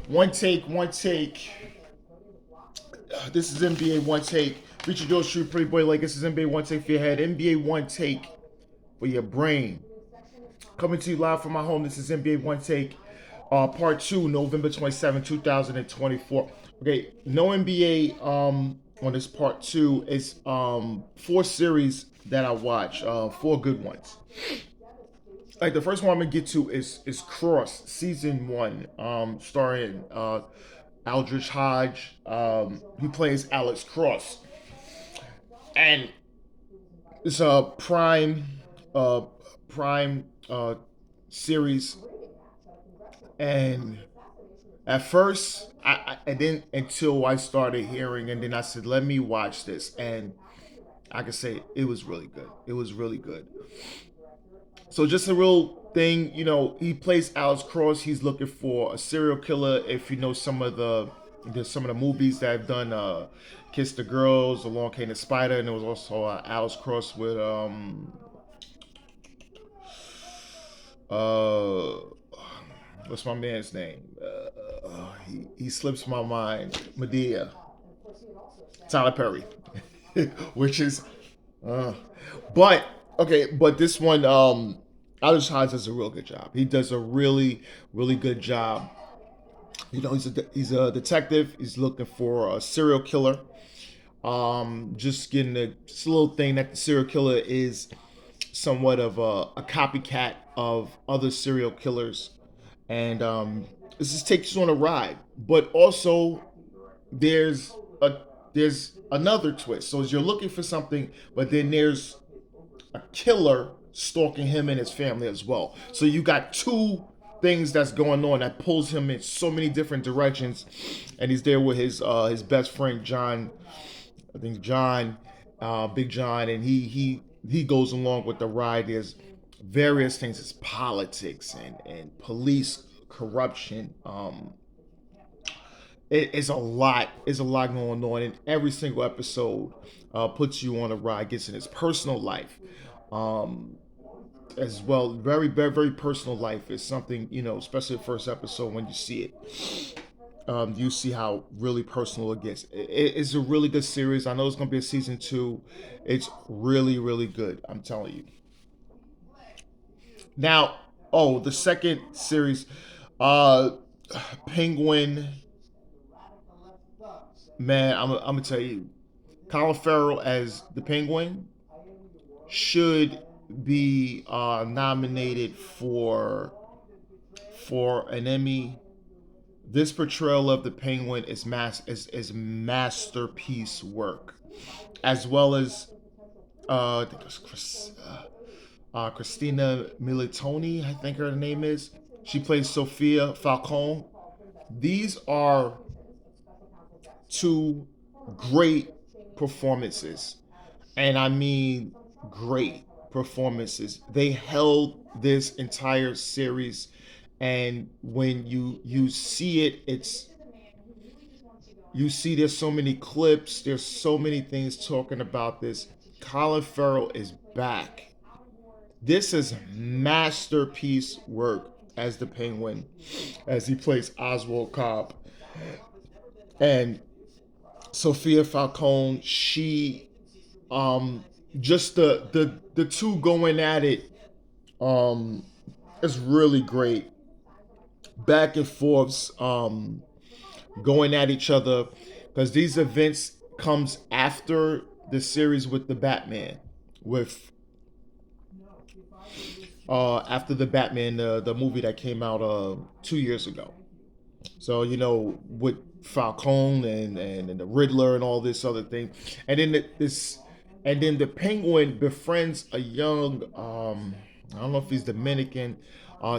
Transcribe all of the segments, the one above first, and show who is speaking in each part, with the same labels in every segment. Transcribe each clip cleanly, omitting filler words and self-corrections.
Speaker 1: One take, one take. This is NBA one take. Feature Joe Street, Pretty Boy Like this is NBA one take for your head. NBA one take for your brain. Coming to you live from my home. This is NBA one take, part two, November 27, 2024. Okay, no NBA on this part two. It's four series that I watch, four good ones. Like the first one I'm gonna get to is Cross season one, starring Aldrich Hodge. He plays Alex Cross, and it's a uh, prime series. And at first, I didn't until I started hearing, and then I said, "Let me watch this," and I can say it was really good. It was really good. So just a real thing, he plays Alex Cross. He's looking for a serial killer. If you know there's some of the movies that have done, Kiss the Girls, Along Came the Spider, and there was also Alex Cross with uh what's my man's name? He slips my mind. Medea, Tyler Perry, which is uh, but okay, but this one, Alex Hodge does a real good job. He does a really, really good job. He's a detective. He's looking for a serial killer. Just getting just a little thing that the serial killer is somewhat of a copycat of other serial killers, and this just takes you on a ride. But also, there's a there's another twist. So as you're looking for something, but then there's a killer stalking him and his family as well. So you got two things that's going on that pulls him in so many different directions, and he's there with his best friend John. I think John, Big John, and he goes along with the ride. There's various things. It's politics and police corruption. It's a lot. It's a lot going on, and every single episode puts you on a ride. Gets in his personal life, um, as well. Very, very, very personal life is something, especially the first episode when you see it. You see how really personal it gets. It's a really good series. I know it's gonna be a season two. It's really, really good. I'm telling you. Now, oh, the second series, uh, Penguin. Man, I'm gonna tell you, Colin Farrell as the Penguin should be nominated for an Emmy. This portrayal of the Penguin is masterpiece work, as well as I think it was Christina Militoni. I think her name is. She plays Sophia Falcone. These are two great performances, and I mean great performances. They held this entire series, and when you see it, it's you see there's so many clips, there's so many things talking about this. Colin Farrell is back. This is masterpiece work as the Penguin, as he plays Oswald Cobb. And Sophia Falcone, she just the two going at it um is really great. Back and forths, going at each other, because these events comes after the series with the Batman, with after the Batman, the movie that came out 2 years ago. So with Falcone and the Riddler and all this other thing, and then the Penguin befriends a young, I don't know if he's Dominican,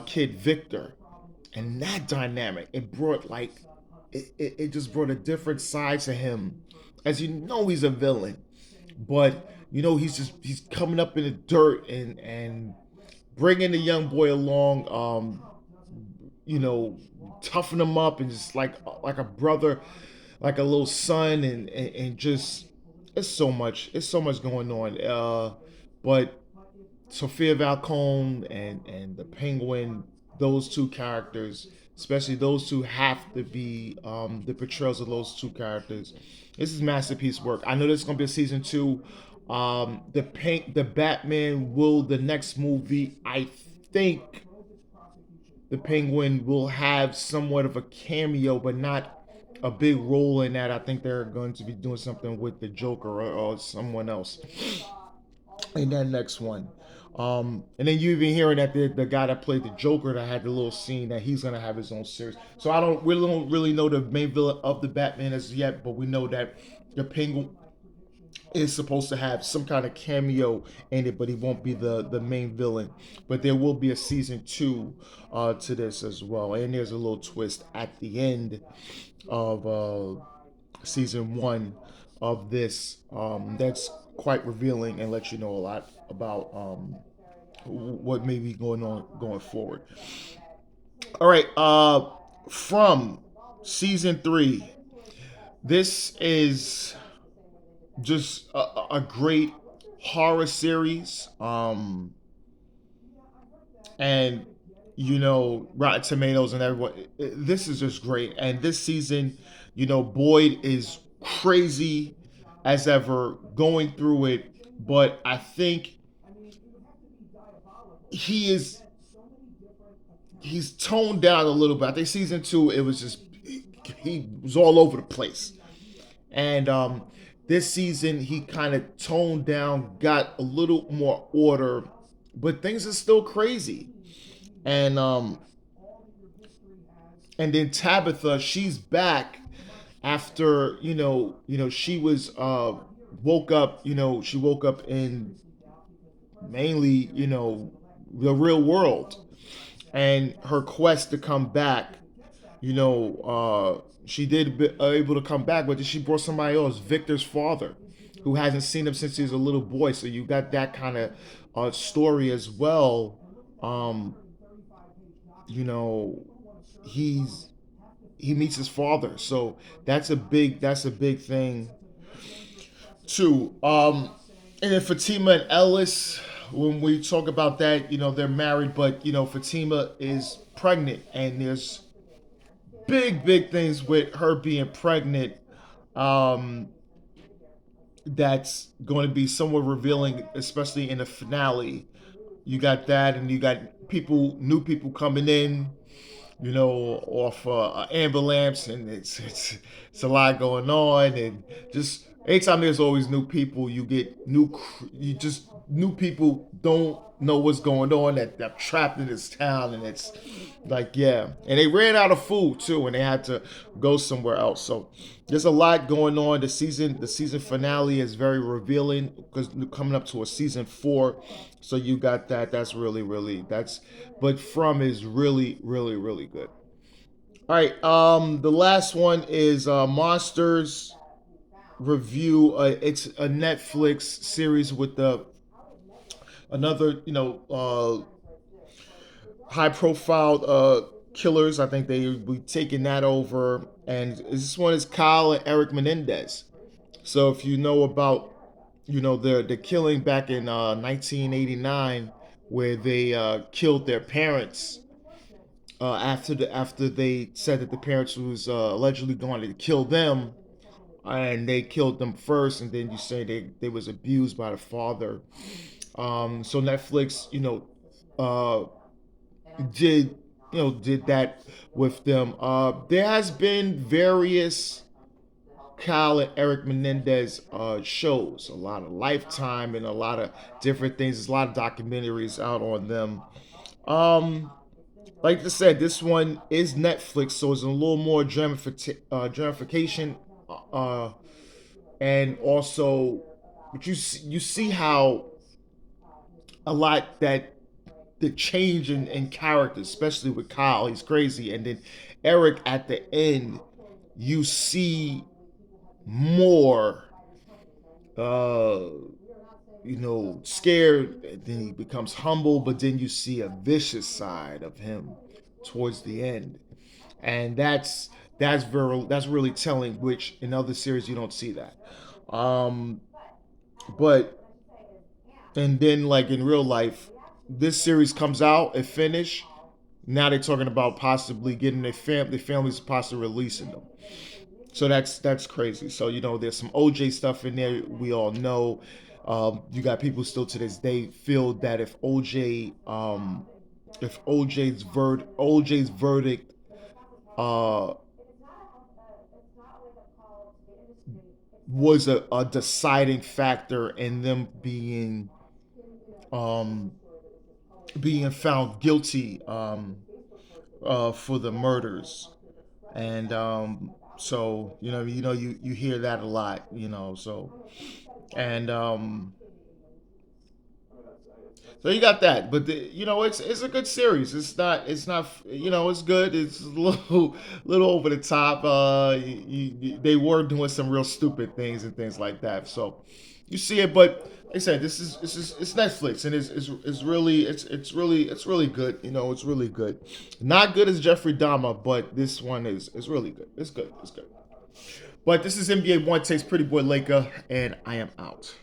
Speaker 1: kid Victor, and that dynamic, it brought like it just brought a different side to him. As he's a villain, but he's coming up in the dirt and bringing the young boy along. You know, toughen him up and just like a brother, like a little son, and just it's so much going on. But Sophia Falcone and the Penguin. those two characters, especially those two, have to be the portrayals of those two characters. This is masterpiece work. I know there's gonna be a season two. The Batman will the next movie. I think the Penguin will have somewhat of a cameo, but not a big role in that. I think they're going to be doing something with the Joker or someone else in that next one. And then you even hearing that the guy that played the Joker that had the little scene that he's gonna have his own series. So we don't really know the main villain of the Batman as yet, but we know that the Penguin is supposed to have some kind of cameo in it, but he won't be the main villain. But there will be a season two to this as well, and there's a little twist at the end of season one of this that's quite revealing and lets you know a lot about what may be going on going forward. All right, from season three, this is just a great horror series. And Rotten Tomatoes and everyone. This is just great. And this season, Boyd is crazy as ever going through it, but I think he is he's toned down a little bit. I think season two, it was just he was all over the place, and this season he kind of toned down, got a little more order, but things are still crazy. And and then Tabitha, she's back after she was woke up. She woke up in mainly the real world, and her quest to come back. She did be able to come back, but then she brought somebody else, Victor's father, who hasn't seen him since he was a little boy. So you got that kind of story as well. Um, you know, he's he meets his father, so that's a big thing too. And then Fatima and Ellis, when we talk about that, they're married, but Fatima is pregnant, and there's big things with her being pregnant. Um, that's going to be somewhat revealing, especially in the finale. You got that, and you got new people coming in, off an ambulance, and it's a lot going on, and just anytime there's always new people, you just new people don't know what's going on that they're trapped in this town, and it's like yeah, and they ran out of food too, and they had to go somewhere else. So there's a lot going on. The season finale is very revealing because coming up to a season four, so you got that. That's really that's but From is really good. All right, the last one is Monsters Review. It's a Netflix series with the another high profile killers. I think they will be taking that over, and this one is Kyle and Erik Menendez. So if you know about the killing back in 1989, where they killed their parents after they said that the parents was allegedly going to kill them, and they killed them first, and then you say they was abused by the father. So Netflix, uh, did that with them. There has been various Kyle and Erik Menendez shows, a lot of Lifetime and a lot of different things. There's a lot of documentaries out on them. Um, like I said, this one is Netflix, so it's a little more dramification, uh, and also, but you see how a lot that the change in character, especially with Kyle, he's crazy, and then Erik at the end, you see more, uh, scared. And then he becomes humble, but then you see a vicious side of him towards the end, and that's really telling. Which in other series you don't see that. Um, but and then like in real life, this series comes out, it finished, Now they're talking about possibly getting their families possibly releasing them. So that's crazy. So there's some OJ stuff in there. We all know. You got people still to this day feel that if OJ's verdict uh, was a deciding factor in them um, being found guilty for the murders. And so you hear that a lot. And so you got that, but it's a good series. It's not it's good. It's a little over the top. They were doing some real stupid things and things like that. So you see it, but like I said, it's Netflix, and it's really good. It's really good. Not good as Jeffrey Dahmer, but this one is really good. It's good. It's good. But this is NBA One Takes Pretty Boy Laker, and I am out.